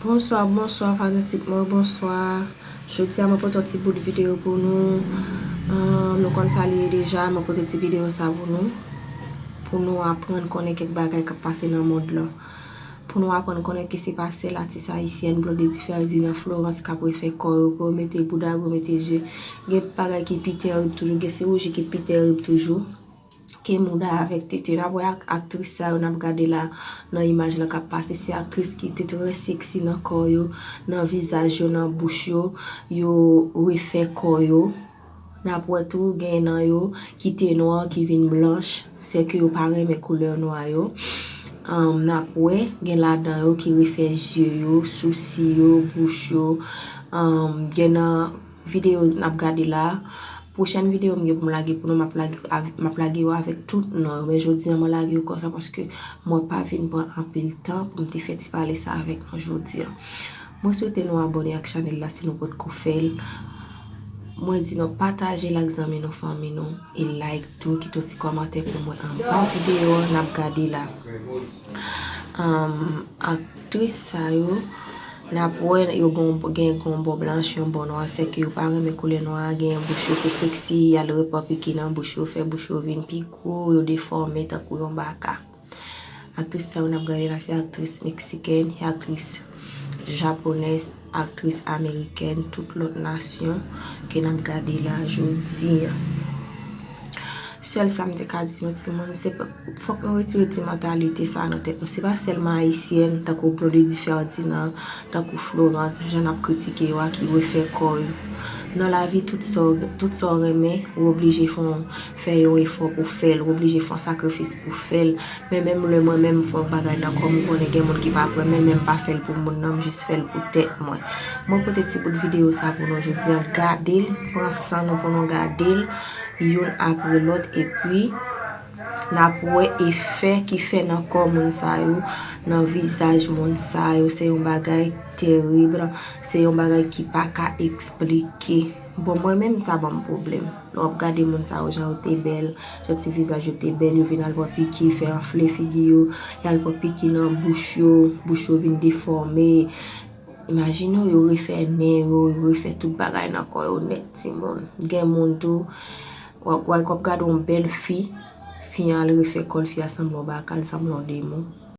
Bonsoir, bonsoir, fanatikman, bonsoir. Jodi a mwen pote ti bout video pou nou. Nou kon salye deja, mwen pote ti video sa pou nou. Pou nou apren konen kek bagay kap pase nan mod la. Pou nou apren konen ki se pase la ti sa Haitien, blon de diferzi nan Florence kap refe kor, pou mette bouda, pou mette je. Gen bagay ki pite rib toujou, gen se ouji ki pite rib toujou. Ke mouda avek tete, nan boy aktris sa yo nan gade la nan imaj la kap pase, se aktris ki tete re seksi nan kor yo, nan visaj yo, nan bouch yo, yo refe kor yo. Nan pou etou gen nan yo ki te noir, ki vin blanche, se ke yo pare me couleur noir yo. Nan pou gen la dan yo ki refe jye yo, souci yo, bouch yo. Gen nan video nan gade la. Prochaine vidéo mwen pou m'lage pou nou ma plage yo avec tout non, mais jodi mwen lage yo comme ça parce que moi pas vinn prendre un peu de temps pour me faire parler ça avec moi jodi. Moi souhaite nous abonner à la chaîne là si nous pas ko faire. Moi dis nous partager l'examen nos famille nous et like tout qui tout petit commentaire pour moi en bas vidéo n'a regarder là. Actrice ça yo na pou yo gen bon blanche yon bon noir, se ki yo pa reme koule noir, gen bouche te seksi, yal repopi ki nan bouche yo, fe bouche yo vin piko, yo deforme takou yon baka. Actrice sa yon ap gade la, se actrice mexicaine, actrice japonaise, actrice américaine, tout l'autre nation ki nan ap gade la jodi. Seul ça me dit notre monde c'est faut qu'on retire cette mentalité ça dans tête nous c'est pas seulement haïtienne tant qu'on prend des différents nan tant qu'on Florence j'en a critiqué wa qui refait corps dans la vie tout ça remet ou obligé faire un effort pour faire obligé faire sacrifice pour faire mais même le moi même faut bagay dans comme on est monde qui pas même pas faire pour mon nom juste faire pour tête moi peut-être pour vidéo ça pour nous aujourd'hui regarder prendre ça nous pour nous garder yon après l'autre et puis na pou effet qui fait dans corps moun sa yo dans visage moun sa yo c'est un bagay terrible c'est un bagay qui pas ka expliquer bon moi même ça bon problème l'on regarder moun sa yo genre t'es belle joti visage t'es belle yo vinn al piquer fait enfler figi yo yal piquer dans bouche yo vinn déformer. Imagine yo refait nez yo refait tout bagay dans corps yo net ti moun gen moun tou ou kop gade une belle fille, elle refait col fille semblant bakal semblant démon.